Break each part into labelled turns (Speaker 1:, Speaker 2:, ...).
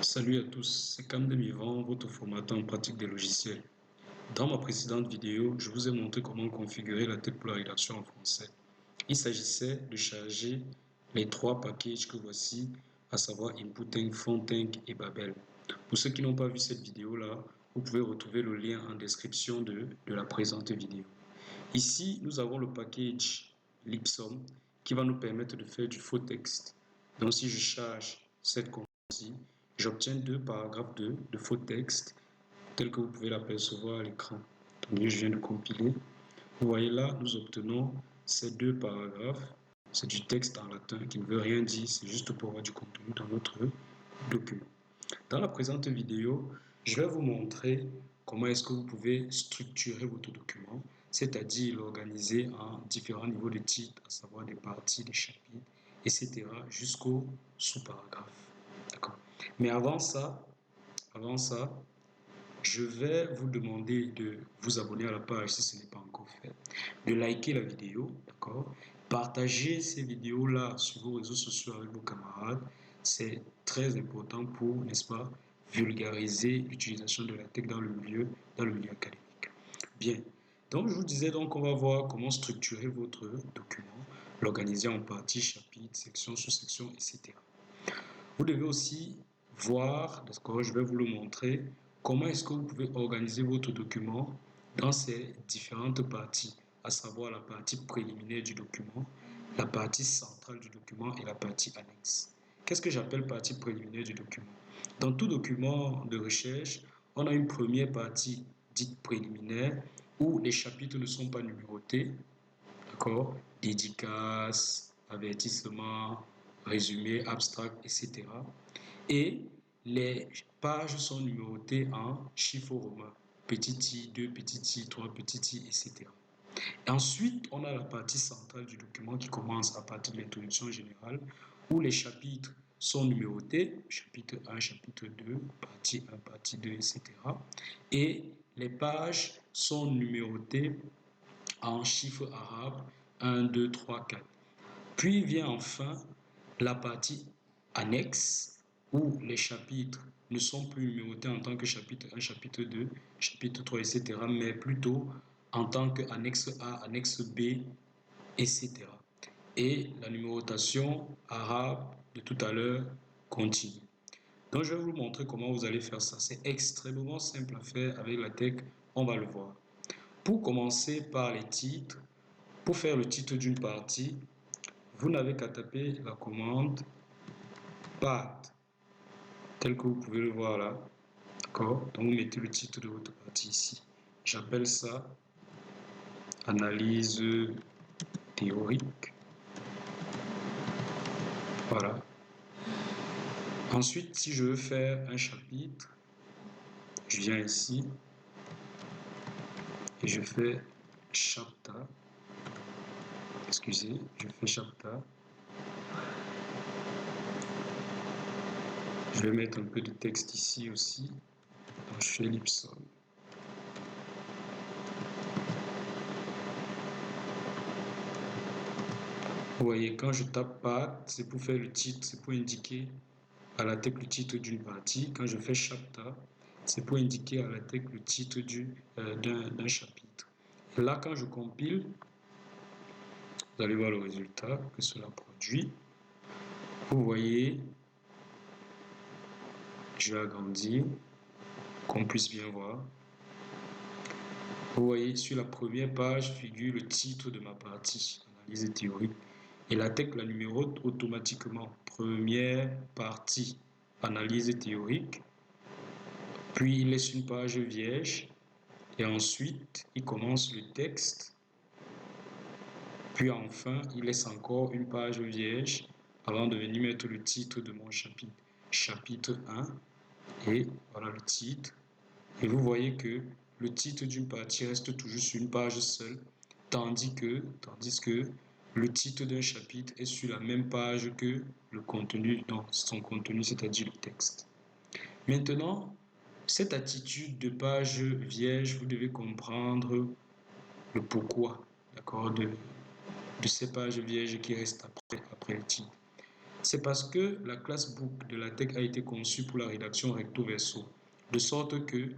Speaker 1: Salut à tous, c'est Cam Demivran, votre formateur en pratique des logiciels. Dans ma précédente vidéo, je vous ai montré comment configurer la tête pour la rédaction en français. Il s'agissait de charger les trois packages que voici, à savoir Inputank, Fontank et Babel. Pour ceux qui n'ont pas vu cette vidéo-là, vous pouvez retrouver le lien en description de la présente vidéo. Ici, nous avons le package Lipsum qui va nous permettre de faire du faux texte. Donc si je charge cette commande-ci, j'obtiens deux paragraphes de faux texte tels que vous pouvez l'apercevoir à l'écran. Donc je viens de compiler. Vous voyez là, nous obtenons ces deux paragraphes. C'est du texte en latin qui ne veut rien dire, c'est juste pour avoir du contenu dans notre document. Dans la présente vidéo, je vais vous montrer comment est-ce que vous pouvez structurer votre document, c'est-à-dire l'organiser en différents niveaux de titres, à savoir des parties, des chapitres, etc. jusqu'au sous-paragraphe. D'accord. Mais avant ça, je vais vous demander de vous abonner à la page si ce n'est pas encore fait, de liker la vidéo, d'accord, partager ces vidéos-là sur vos réseaux sociaux avec vos camarades. C'est très important pour, n'est-ce pas, vulgariser l'utilisation de la tech dans le milieu académique. Bien, donc je vous disais donc on va voir comment structurer votre document, l'organiser en parties, chapitres, sections, sous-sections, etc. Vous devez aussi voir, d'accord, je vais vous le montrer, comment est-ce que vous pouvez organiser votre document dans ces différentes parties, à savoir la partie préliminaire du document, la partie centrale du document et la partie annexe. Qu'est-ce que j'appelle partie préliminaire du document? Dans tout document de recherche, on a une première partie dite préliminaire où les chapitres ne sont pas numérotés, d'accord? Dédicace, avertissement, résumé, abstract, etc. Et les pages sont numérotées en chiffres romains. Petit i, 2 petit i, 3 petit i, etc. Et ensuite, on a la partie centrale du document qui commence à partir de l'introduction générale, où les chapitres sont numérotés, chapitre 1, chapitre 2, partie 1, partie 2, etc. Et les pages sont numérotées en chiffres arabes 1, 2, 3, 4. Puis vient enfin la partie annexe où les chapitres ne sont plus numérotés en tant que chapitre 1, chapitre 2, chapitre 3, etc. mais plutôt en tant que annexe A, annexe B, etc. Et la numérotation arabe de tout à l'heure continue. Donc je vais vous montrer comment vous allez faire ça. C'est extrêmement simple à faire avec la tech, on va le voir. Pour commencer par les titres, pour faire le titre d'une partie, vous n'avez qu'à taper la commande part, tel que vous pouvez le voir là. D'accord? Donc vous mettez le titre de votre partie ici. J'appelle ça analyse théorique. Voilà. Ensuite, si je veux faire un chapitre, je viens ici et je fais chapter. Excusez, je fais chapter. Je vais mettre un peu de texte ici aussi. Donc je fais Lipsum. Vous voyez, quand je tape part, c'est pour faire le titre, c'est pour indiquer à la tech le titre d'une partie. Quand je fais chapter, c'est pour indiquer à la tech le titre d'un chapitre. Et là, quand je compile, vous allez voir le résultat que cela produit. Vous voyez, je vais agrandir, qu'on puisse bien voir. Vous voyez, sur la première page figure le titre de ma partie, analyse théorique. Et la tech la numérote automatiquement. Première partie, analyse théorique. Puis il laisse une page vierge. Et ensuite, il commence le texte. Puis enfin, il laisse encore une page vierge avant de venir mettre le titre de mon chapitre. Chapitre 1. Et voilà le titre. Et vous voyez que le titre d'une partie reste toujours sur une page seule, tandis que le titre d'un chapitre est sur la même page que le contenu, donc son contenu, c'est-à-dire le texte. Maintenant, cette attitude de page vierge, vous devez comprendre le pourquoi, d'accord, de ces pages vierges qui restent après le titre. C'est parce que la classe book de LaTeX a été conçue pour la rédaction recto verso, de sorte que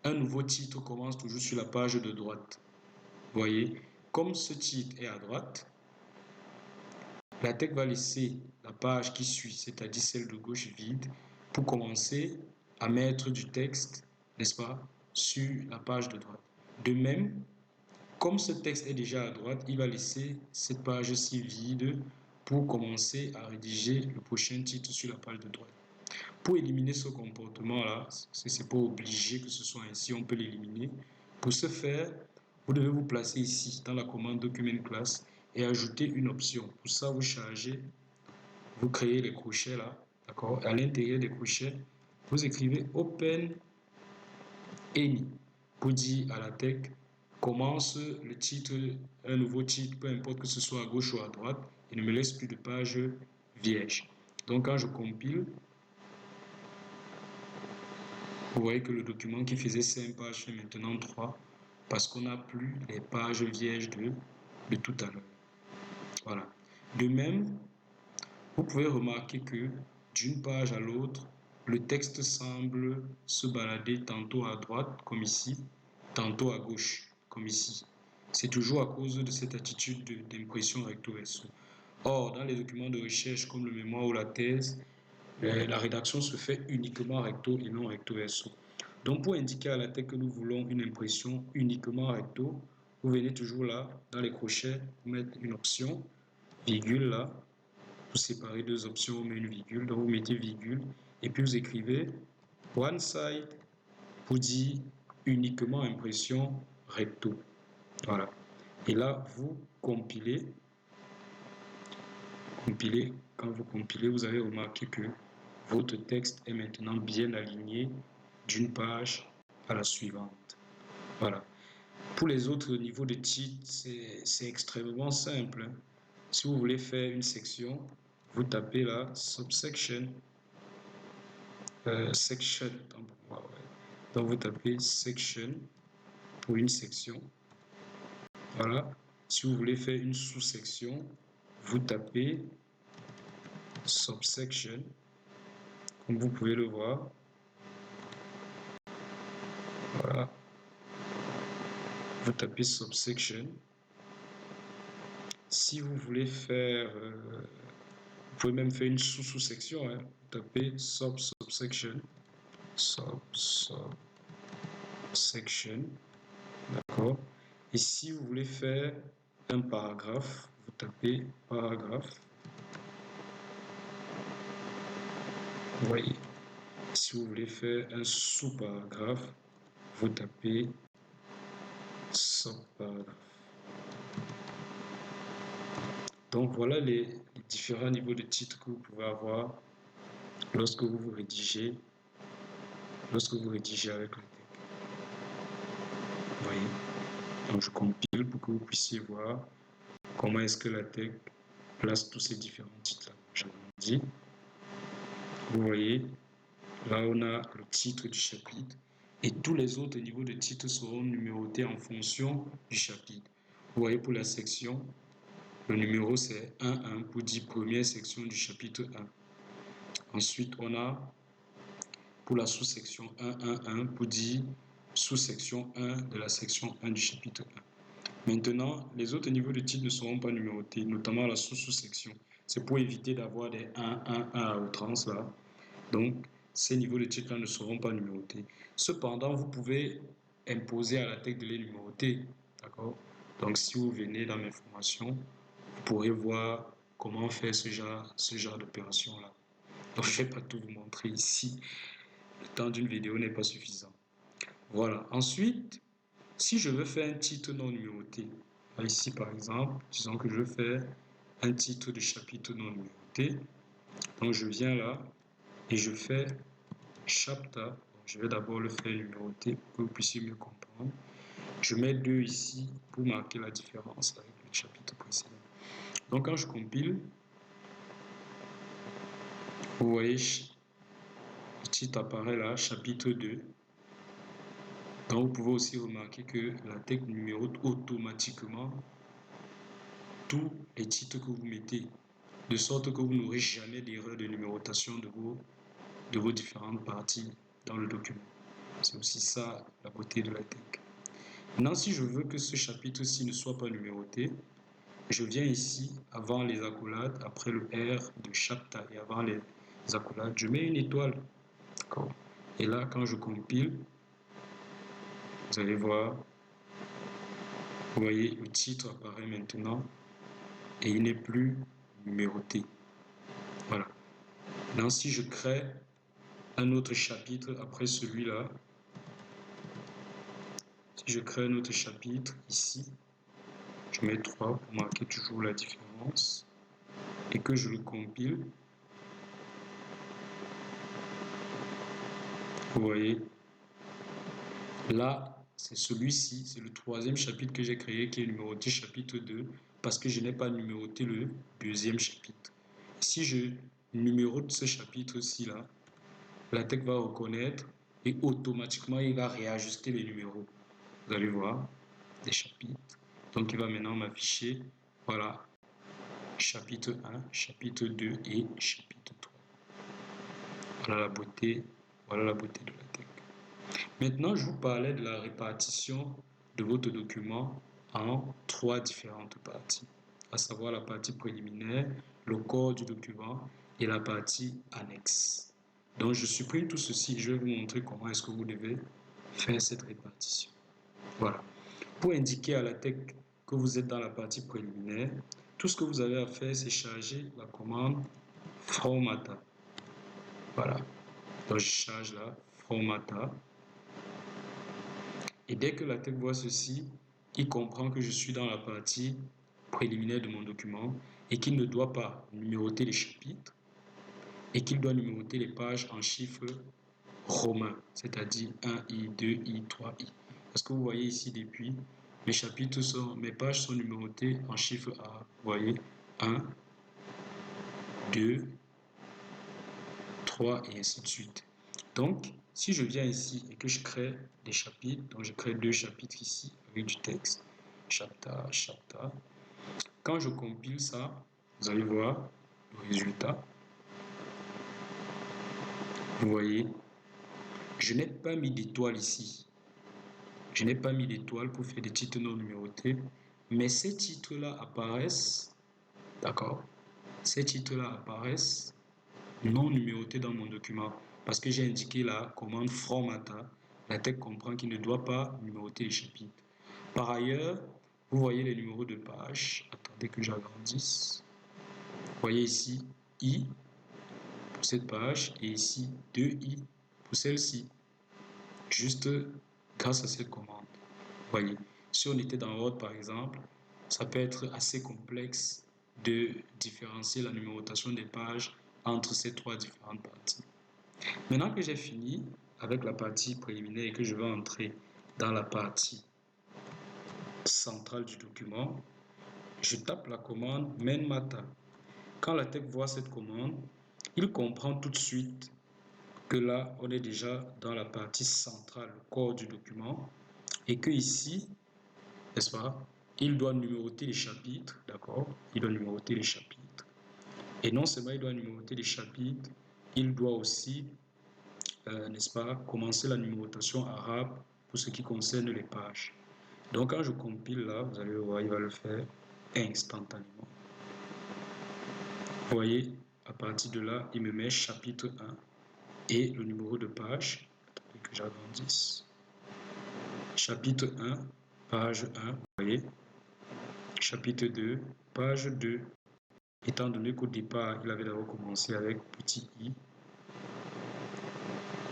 Speaker 1: un nouveau titre commence toujours sur la page de droite. Vous voyez, comme ce titre est à droite, LaTeX va laisser la page qui suit, c'est-à-dire celle de gauche vide, pour commencer à mettre du texte, n'est-ce pas, sur la page de droite. De même, comme ce texte est déjà à droite, il va laisser cette page-ci vide pour commencer à rédiger le prochain titre sur la page de droite. Pour éliminer ce comportement-là, c'est pas obligé que ce soit ainsi, on peut l'éliminer. Pour ce faire, vous devez vous placer ici dans la commande Document Class et ajouter une option. Pour ça, vous chargez, vous créez les crochets là, d'accord? À l'intérieur des crochets, vous écrivez Open Any pour dire à LaTeX commence le titre, un nouveau titre, peu importe que ce soit à gauche ou à droite, et ne me laisse plus de page vierge. Donc quand je compile, vous voyez que le document qui faisait 5 pages fait maintenant 3 parce qu'on n'a plus les pages vierges de tout à l'heure. Voilà. De même, vous pouvez remarquer que d'une page à l'autre, le texte semble se balader tantôt à droite, comme ici, tantôt à gauche, comme ici. C'est toujours à cause de cette attitude d'impression recto verso. Or, dans les documents de recherche comme le mémoire ou la thèse, la rédaction se fait uniquement recto et non recto verso. Donc, pour indiquer à la tête que nous voulons une impression uniquement recto, vous venez toujours là, dans les crochets, vous mettez une option, virgule là, vous séparez deux options, vous mettez une virgule, donc vous mettez virgule, et puis vous écrivez one side pour dire uniquement impression recto. Voilà. Et là, vous compilez. Quand vous compilez, vous avez remarqué que votre texte est maintenant bien aligné d'une page à la suivante. Voilà. Pour les autres niveaux de titre, c'est extrêmement simple. Si vous voulez faire une section, vous tapez là subsection, section. Donc vous tapez section pour une section. Voilà. Si vous voulez faire une sous-section, vous tapez subsection, comme vous pouvez le voir. Voilà. Vous tapez subsection. Si vous voulez faire, vous pouvez même faire une sous-section. Hein. Vous tapez subsection. Subsection. D'accord. Et si vous voulez faire un paragraphe, vous tapez paragraphe. Vous voyez. Si vous voulez faire un sous-paragraphe, vous tapez sub-paragraphe. Donc voilà les différents niveaux de titres que vous pouvez avoir lorsque vous rédigez avec le texte. Vous voyez. Donc je compile pour que vous puissiez voir comment est-ce que LaTeX place tous ces différents titres-là. J'avais dit. Vous voyez, là on a le titre du chapitre et tous les autres niveaux de titres seront numérotés en fonction du chapitre. Vous voyez, pour la section, le numéro c'est 1.1 pour dire première section du chapitre 1. Ensuite, on a pour la sous-section 1.1.1 pour dire sous-section 1 de la section 1 du chapitre 1. Maintenant, les autres niveaux de titres ne seront pas numérotés, notamment la sous-section. C'est pour éviter d'avoir des 1.1.1 à outrance là. Donc, ces niveaux de titres-là ne seront pas numérotés. Cependant, vous pouvez imposer à LaTeX de les numéroter. D'accord? Donc, si vous venez dans mes formations, vous pourrez voir comment faire ce genre d'opération-là. Donc, je ne vais pas tout vous montrer ici. Le temps d'une vidéo n'est pas suffisant. Voilà. Ensuite, si je veux faire un titre non numéroté, ici par exemple, disons que je veux faire un titre de chapitre non numéroté. Donc, je viens là et je fais chapter. Donc, je vais d'abord le faire numéroté pour que vous puissiez mieux comprendre. Je mets 2 ici pour marquer la différence avec le chapitre précédent. Donc, quand je compile, vous voyez, le titre apparaît là, chapitre 2. Donc, vous pouvez aussi remarquer que LaTeX numérote automatiquement tous les titres que vous mettez. de sorte que vous n'aurez jamais d'erreur de numérotation de vos différentes parties dans le document. C'est aussi ça la beauté de LaTeX. Maintenant, si je veux que ce chapitre-ci ne soit pas numéroté, je viens ici, avant les accolades, après le R de chapter et avant les accolades, je mets une étoile. D'accord. Et là, quand je compile, vous allez voir, vous voyez, le titre apparaît maintenant et il n'est plus numéroté. Voilà. Maintenant, si je crée un autre chapitre après celui-là, si je crée un autre chapitre ici, je mets 3 pour marquer toujours la différence et que je le compile, vous voyez, là, c'est celui-ci, c'est le 3e chapitre que j'ai créé qui est numéroté chapitre 2 parce que je n'ai pas numéroté le 2e chapitre. Si je numérote ce chapitre-ci là, LaTeX va reconnaître et automatiquement il va réajuster les numéros. Vous allez voir, des chapitres. Donc il va maintenant m'afficher, voilà, chapitre 1, chapitre 2 et chapitre 3. Voilà la beauté de LaTeX. Maintenant, je vous parlais de la répartition de votre document en 3 différentes parties, à savoir la partie préliminaire, le corps du document et la partie annexe. Donc, je supprime tout ceci et je vais vous montrer comment est-ce que vous devez faire cette répartition. Voilà. Pour indiquer à LaTeX que vous êtes dans la partie préliminaire, tout ce que vous avez à faire, c'est charger la commande formata. Voilà. Donc, je charge la formata. Et dès que LaTeX voit ceci, il comprend que je suis dans la partie préliminaire de mon document et qu'il ne doit pas numéroter les chapitres et qu'il doit numéroter les pages en chiffres romains, c'est-à-dire 1i, 2i, 3i. Parce que vous voyez ici depuis, mes pages sont numérotées en chiffres A. Vous voyez, 1, 2, 3 et ainsi de suite. Donc, si je viens ici et que je crée des chapitres, donc je crée 2 chapitres ici avec du texte, chapter, chapter. Quand je compile ça, vous allez voir le résultat. Vous voyez, je n'ai pas mis d'étoile ici. Je n'ai pas mis d'étoile pour faire des titres non numérotés, mais ces titres-là apparaissent, d'accord? Ces titres-là apparaissent non numérotés dans mon document parce que j'ai indiqué la commande formata. LaTeX comprend qu'il ne doit pas numéroter les chapitres. Par ailleurs, vous voyez les numéros de page. Attendez que j'agrandisse. Vous voyez ici I pour cette page et ici 2i pour celle-ci. Juste grâce à cette commande. Vous voyez, si on était dans Word par exemple, ça peut être assez complexe de différencier la numérotation des pages entre ces 3 différentes parties. Maintenant que j'ai fini avec la partie préliminaire et que je vais entrer dans la partie centrale du document, je tape la commande main-mata. Quand LaTeX voit cette commande, il comprend tout de suite que là, on est déjà dans la partie centrale, le corps du document, et que ici, n'est-ce pas, il doit numéroter les chapitres, d'accord? Il doit numéroter les chapitres. Et non seulement il doit numéroter les chapitres, il doit aussi, n'est-ce pas, commencer la numérotation arabe pour ce qui concerne les pages. Donc quand je compile là, vous allez voir, il va le faire instantanément. Vous voyez, à partir de là, il me met chapitre 1 et le numéro de page. Attendez que j'agrandisse. Chapitre 1, page 1, vous voyez. Chapitre 2, page 2. Étant donné qu'au départ, il avait d'abord commencé avec petit i,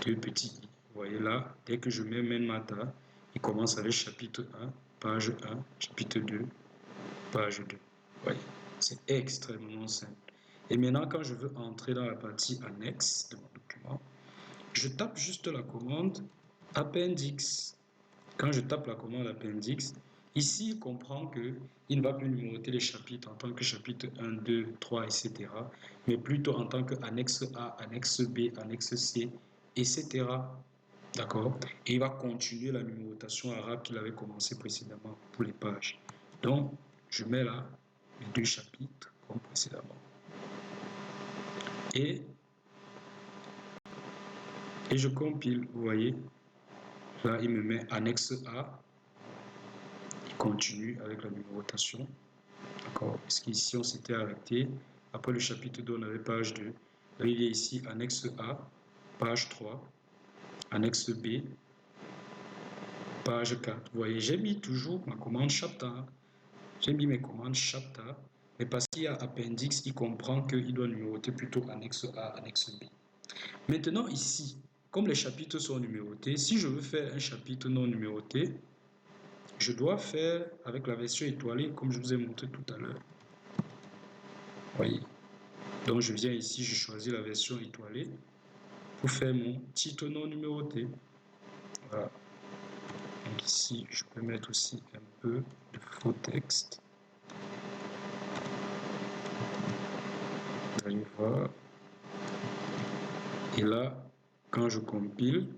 Speaker 1: 2 petits i. Vous voyez là, dès que je mets main-mata, il commence avec chapitre 1, page 1, chapitre 2, page 2. Vous voyez, c'est extrêmement simple. Et maintenant, quand je veux entrer dans la partie annexe de mon document, je tape juste la commande appendix. Quand je tape la commande appendix, ici, il comprend qu'il ne va plus numéroter les chapitres en tant que chapitre 1, 2, 3, etc. Mais plutôt en tant que annexe A, annexe B, annexe C, etc. D'accord? Et il va continuer la numérotation arabe qu'il avait commencé précédemment pour les pages. Donc, je mets là les 2 chapitres comme précédemment. et je compile. Vous voyez, là, il me met annexe A. Il continue avec la numérotation. D'accord? Parce qu'ici, on s'était arrêté. Après le chapitre 2, on avait page 2. Là, il y a ici annexe A, page 3, annexe B, page 4. Vous voyez, j'ai mis toujours ma commande chapter. J'ai mis mes commandes chapter, mais parce qu'il y a appendix, il comprend qu'il doit numéroter plutôt annexe A, annexe B. Maintenant, ici, comme les chapitres sont numérotés, si je veux faire un chapitre non numéroté, je dois faire avec la version étoilée, comme je vous ai montré tout à l'heure. Voyez. Donc, je viens ici, je choisis la version étoilée pour faire mon titre non numéroté. Voilà. Donc ici, je peux mettre aussi un peu de faux texte. Vous allez voir. Et là, quand je compile,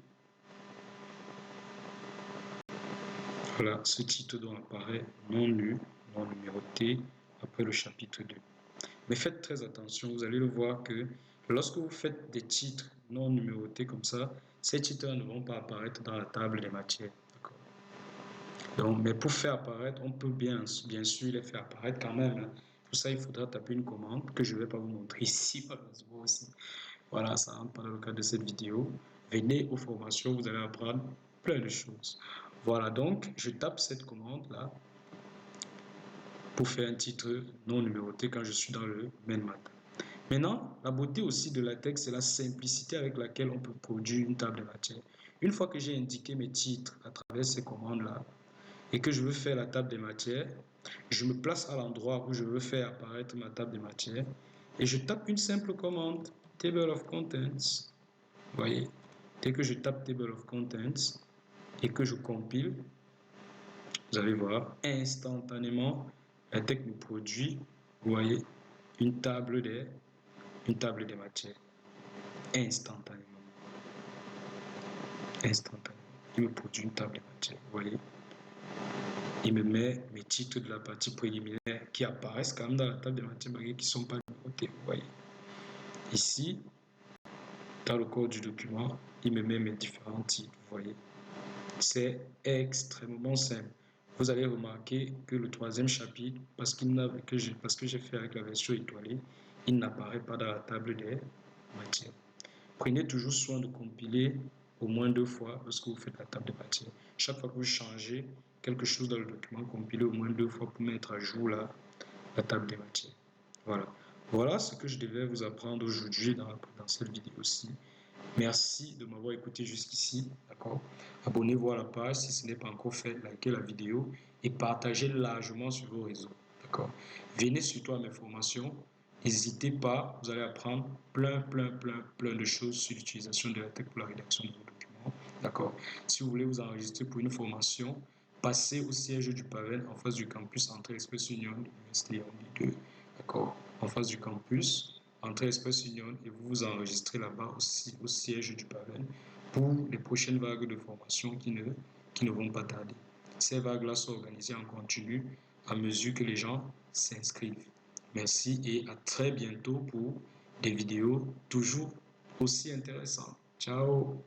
Speaker 1: voilà, ce titre doit apparaître non nu, non numéroté, après le chapitre 2. Mais faites très attention, vous allez le voir que lorsque vous faites des titres non numérotés comme ça, ces titres ne vont pas apparaître dans la table des matières. Donc, mais pour faire apparaître, on peut bien sûr les faire apparaître quand même. Hein. Pour ça, il faudra taper une commande que je ne vais pas vous montrer ici, malheureusement aussi. Voilà, ça rentre pas dans le cadre de cette vidéo. Venez aux formations, vous allez apprendre plein de choses. Voilà, donc je tape cette commande-là pour faire un titre non numéroté quand je suis dans le main math. Maintenant, la beauté aussi de LaTeX, c'est la simplicité avec laquelle on peut produire une table de matière. Une fois que j'ai indiqué mes titres à travers ces commandes-là et que je veux faire la table des matières, je me place à l'endroit où je veux faire apparaître ma table des matières et je tape une simple commande, Table of Contents. Vous voyez, dès que je tape Table of Contents et que je compile, vous allez voir instantanément LaTeX me produit, vous voyez, une table des matières. Instantanément. Il me produit une table des matières, vous voyez. Il me met mes titres de la partie préliminaire qui apparaissent quand même dans la table des matières qui ne sont pas numérotés, vous voyez. Ici, dans le corps du document, il me met mes différents titres, vous voyez. C'est extrêmement simple. Vous allez remarquer que le troisième chapitre, parce que j'ai fait avec la version étoilée, il n'apparaît pas dans la table des matières. Prenez toujours soin de compiler au moins 2 fois lorsque vous faites la table des matières. Chaque fois que vous changez quelque chose dans le document, compilez au moins 2 fois pour mettre à jour la table des matières. Voilà. Voilà ce que je devais vous apprendre aujourd'hui dans cette vidéo-ci. Merci de m'avoir écouté jusqu'ici, d'accord? Abonnez-vous à la page si ce n'est pas encore fait, likez la vidéo et partagez largement sur vos réseaux, d'accord? Venez surtout à mes formations, n'hésitez pas, vous allez apprendre plein de choses sur l'utilisation de LaTeX pour la rédaction de vos documents, d'accord? Si vous voulez vous enregistrer pour une formation, passez au siège du Paven en face du campus Entrée Express Union, Université Yaoundé 2, d'accord? En face du campus. Entrée Express Union et vous vous enregistrez là-bas aussi au siège du Paven pour les prochaines vagues de formation qui ne vont pas tarder. Ces vagues-là sont organisées en continu à mesure que les gens s'inscrivent. Merci et à très bientôt pour des vidéos toujours aussi intéressantes. Ciao!